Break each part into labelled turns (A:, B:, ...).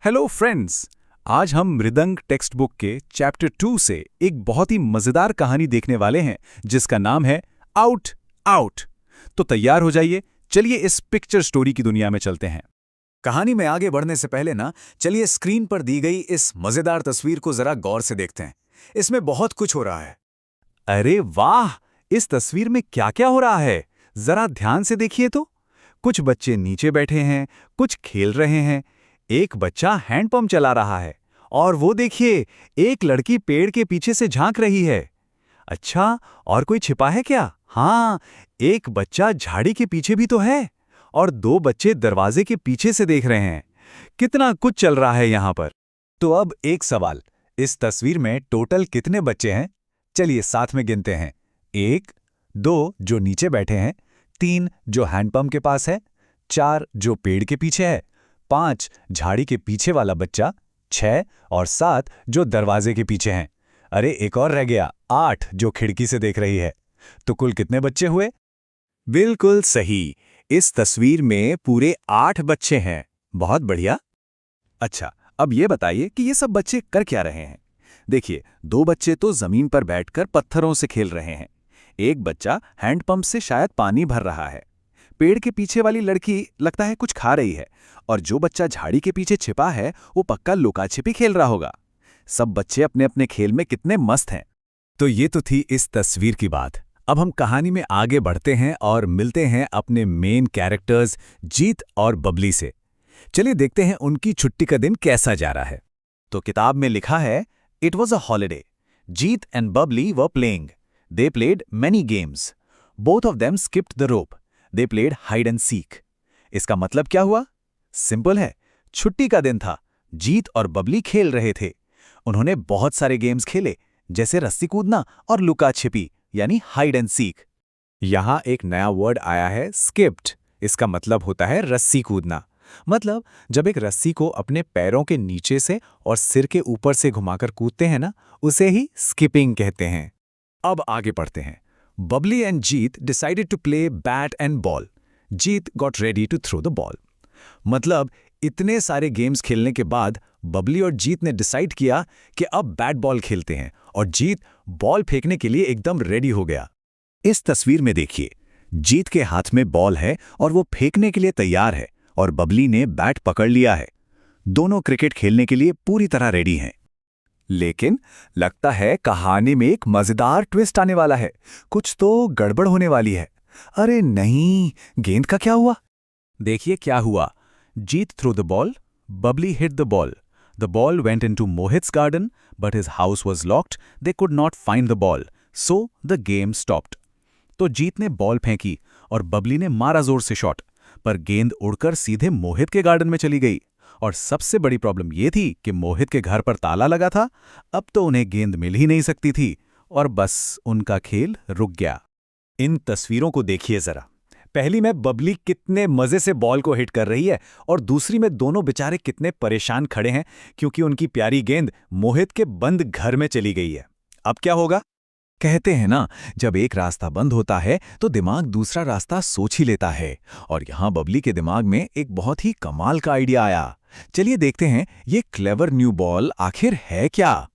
A: Hello friends. आज हम मृदंग टेक्स्ट बुक के चैप्टर 2 से एक बहुत ही मजेदार कहानी देखने वाले हैं जिसका नाम है आउट आउट। तो तैयार हो जाइए, चलिए इस पिक्चर स्टोरी की दुनिया में चलते हैं।
B: कहानी में आगे बढ़ने से पहले चलिए स्क्रीन पर दी गई इस मजेदार तस्वीर को जरा गौर से देखते हैं। इसमें बहुत कुछ हो रहा है।
A: अरे वाह, इस तस्वीर में क्या क्या हो रहा है, जरा ध्यान से देखिए तो। कुछ बच्चे नीचे बैठे हैं, कुछ खेल रहे हैं, एक बच्चा हैंडपंप चला रहा है और वो देखिए, एक लड़की पेड़ के पीछे से झांक रही है। अच्छा, और कोई छिपा है क्या? हाँ, एक बच्चा झाड़ी के पीछे भी तो है और दो बच्चे दरवाजे के पीछे से देख रहे हैं। कितना कुछ चल रहा है यहाँ पर।
B: तो अब एक सवाल, इस तस्वीर में टोटल कितने बच्चे हैं? चलिए साथ में गिनते हैं। 1, 2 जो नीचे बैठे हैं, 3 जो हैंडपंप के पास है, 4 जो पेड़ के पीछे है, 5 झाड़ी के पीछे वाला बच्चा, 6 और 7 जो दरवाजे के पीछे हैं। अरे एक और रह गया, 8 जो खिड़की से देख रही है। तो कुल कितने बच्चे हुए?
A: बिल्कुल सही, इस तस्वीर में पूरे 8 बच्चे हैं। बहुत बढ़िया। अच्छा, अब ये बताइए कि ये सब बच्चे कर क्या रहे हैं। देखिए, 2 बच्चे तो जमीन पर बैठकर पत्थरों से खेल रहे हैं, एक बच्चा हैंडपंप से शायद पानी भर रहा है, पेड़ के पीछे वाली लड़की लगता है कुछ खा रही है, और जो बच्चा झाड़ी के पीछे छिपा है वो पक्का लुका छिपी खेल रहा होगा। सब बच्चे अपने अपने खेल में कितने मस्त हैं।
B: तो ये तो थी इस तस्वीर की बात। अब हम कहानी में आगे बढ़ते हैं और मिलते हैं अपने मेन कैरेक्टर्स जीत और बबली से। चलिए देखते हैं उनकी छुट्टी का दिन कैसा जा रहा है। तो किताब में लिखा है, it was a holiday. Jeet and Babli were playing. They played many games. Both of them skipped the rope. They played hide and seek. इसका मतलब क्या हुआ? सिंपल है, छुट्टी का दिन था, जीत और बबली खेल रहे थे। उन्होंने बहुत सारे गेम्स खेले, जैसे रस्सी कूदना और लुका छिपी यानी हाइड एंड सीक।
A: यहां एक नया वर्ड आया है, स्किप्ड। इसका मतलब होता है रस्सी कूदना। मतलब जब एक रस्सी को अपने पैरों के नीचे से और सिर के ऊपर से घुमाकर कूदते हैं ना, उसे ही स्किपिंग कहते हैं।
B: अब आगे बढ़ते हैं। Bubbly and Jeet decided to play bat and ball. Jeet got ready to throw the ball. मतलब इतने सारे गेम्स खेलने के बाद बबली और जीत ने डिसाइड किया कि अब बैट बॉल खेलते हैं, और जीत बॉल फेंकने के लिए एकदम रेडी हो गया।
A: इस तस्वीर में देखिए, जीत के हाथ में बॉल है और वो फेंकने के लिए तैयार है, और बबली ने बैट पकड़ लिया है। दोनों क्रिकेट खेलने के लिए पूरी तरह रेडी हैं। लेकिन लगता है कहानी में एक मजेदार ट्विस्ट आने वाला है। कुछ तो गड़बड़ होने वाली है। अरे नहीं, गेंद का क्या हुआ?
B: देखिए क्या हुआ। Jeet throw the ball, Babli hit the ball. The ball went into Mohit's garden, but his house was locked. They could not find the ball, so the game stopped. तो जीत ने बॉल फेंकी और बबली ने मारा जोर से शॉट, पर गेंद उड़कर सीधे मोहित के गार्डन में चली गई। और सबसे बड़ी प्रॉब्लम यह थी कि मोहित के घर पर ताला लगा था। अब तो उन्हें गेंद मिल ही नहीं सकती थी, और बस उनका खेल रुक गया।
A: इन तस्वीरों को देखिए जरा। पहली में बबली कितने मजे से बॉल को हिट कर रही है, और दूसरी में दोनों बेचारे कितने परेशान खड़े हैं क्योंकि उनकी प्यारी गेंद मोहित के बंद घर में चली गई है। अब क्या होगा?
B: कहते हैं ना, जब एक रास्ता बंद होता है तो दिमाग दूसरा रास्ता सोच ही लेता है, और यहां बबली के दिमाग में एक बहुत ही कमाल का आइडिया आया। चलिए देखते हैं ये क्लेवर न्यू बॉल आखिर है क्या।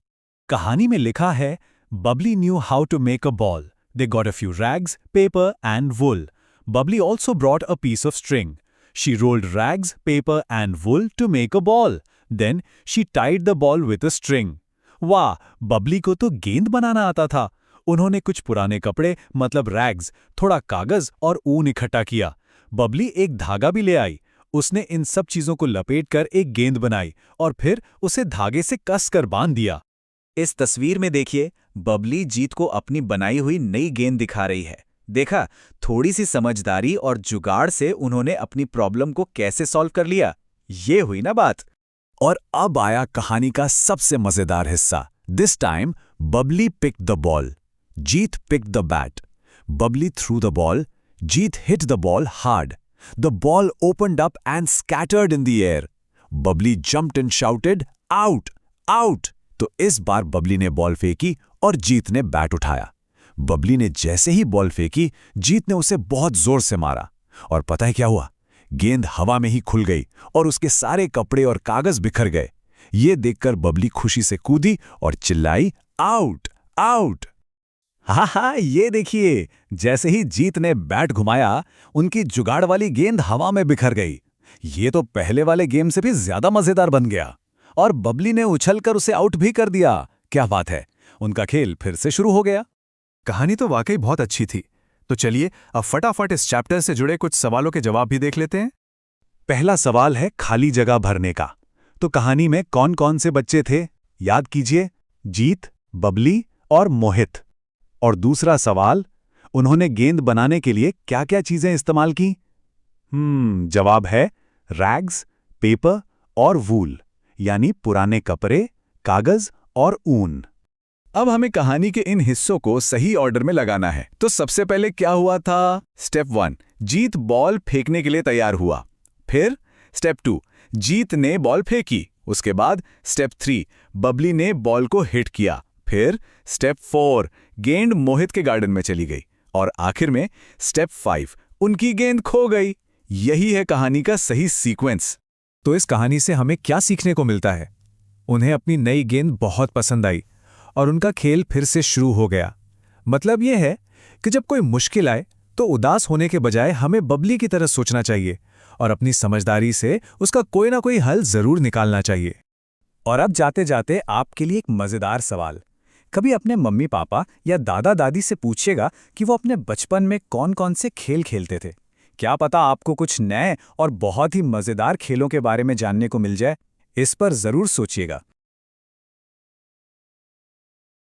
A: कहानी में लिखा है, Bubbly knew how to make a ball. They got a few rags, paper and wool. Bubbly also brought a piece of string. She rolled rags, paper and wool to make a ball. Then she tied the ball with a string. वाह, बबली को तो गेंद बनाना आता था। उन्होंने कुछ पुराने कपड़े मतलब रैग्स, थोड़ा कागज और ऊन इकट्ठा किया। बबली एक धागा भी ले आई। उसने इन सब चीजों को लपेटकर एक गेंद बनाई और फिर उसे धागे से कसकर बांध दिया।
B: इस तस्वीर में देखिए, बबली जीत को अपनी बनाई हुई नई गेंद दिखा रही है। देखा, थोड़ी सी समझदारी और जुगाड़ से उन्होंने अपनी प्रॉब्लम को कैसे सॉल्व कर लिया। ये हुई ना बात।
A: और अब आया कहानी का सबसे मजेदार हिस्सा। This time Babli picked the ball, Jeet picked the bat. Babli through the ball, Jeet hit the ball hard. The ball opened up and scattered in the air. Babli jumped and shouted, out out. तो इस बार बबली ने ball फेंकी और जीत ने bat उठाया। बबली ने जैसे ही ball फेंकी, जीत ने उसे बहुत जोर से मारा, और पता है क्या हुआ?
B: गेंद हवा में ही खुल गई और उसके सारे कपड़े और कागज बिखर गए। ये देखकर बबली खुशी से कूदी और चिल्लाई, आउट आउट। हाँ, ये देखिए, जैसे ही जीत ने बैट घुमाया, उनकी जुगाड़ वाली गेंद हवा में बिखर गई। ये तो पहले वाले गेम से भी ज्यादा मजेदार बन गया और बबली ने उछलकर उसे आउट भी कर दिया। क्या बात है, उनका खेल फिर से शुरू हो गया।
C: कहानी तो वाकई बहुत अच्छी थी। तो चलिए अब फटाफट इस चैप्टर से जुड़े कुछ सवालों के जवाब भी देख लेते हैं।
A: पहला सवाल है खाली जगह भरने का। तो कहानी में कौन कौन से बच्चे थे? याद कीजिए, जीत, बबली और मोहित। और दूसरा सवाल, उन्होंने गेंद बनाने के लिए क्या क्या चीजें इस्तेमाल की? जवाब है रैग्स, पेपर और वूल, यानी पुराने कपड़े, कागज और ऊन।
C: अब हमें कहानी के इन हिस्सों को सही ऑर्डर में लगाना है। तो सबसे पहले क्या हुआ था? स्टेप 1, जीत बॉल फेंकने के लिए तैयार हुआ। फिर स्टेप 2, जीत ने बॉल फेंकी। उसके बाद स्टेप 3, बबली ने बॉल को हिट किया। फिर स्टेप 4, गेंद मोहित के गार्डन में चली गई। और आखिर में स्टेप 5, उनकी गेंद खो गई। यही है कहानी का सही सीक्वेंस।
D: तो इस कहानी से हमें क्या सीखने को मिलता है? उन्हें अपनी नई गेंद बहुत पसंद आई और उनका खेल फिर से शुरू हो गया। मतलब यह है कि जब कोई मुश्किल आए तो उदास होने के बजाय हमें बबली की तरह सोचना चाहिए और अपनी समझदारी से उसका कोई ना कोई हल जरूर निकालना चाहिए।
A: और अब जाते जाते आपके लिए एक मजेदार सवाल। कभी अपने मम्मी पापा या दादा दादी से पूछिएगा कि वो अपने बचपन में कौन कौन से खेल खेलते थे। क्या पता आपको कुछ नए और बहुत ही मजेदार खेलों के बारे में जानने को मिल जाए। इस पर जरूर सोचिएगा।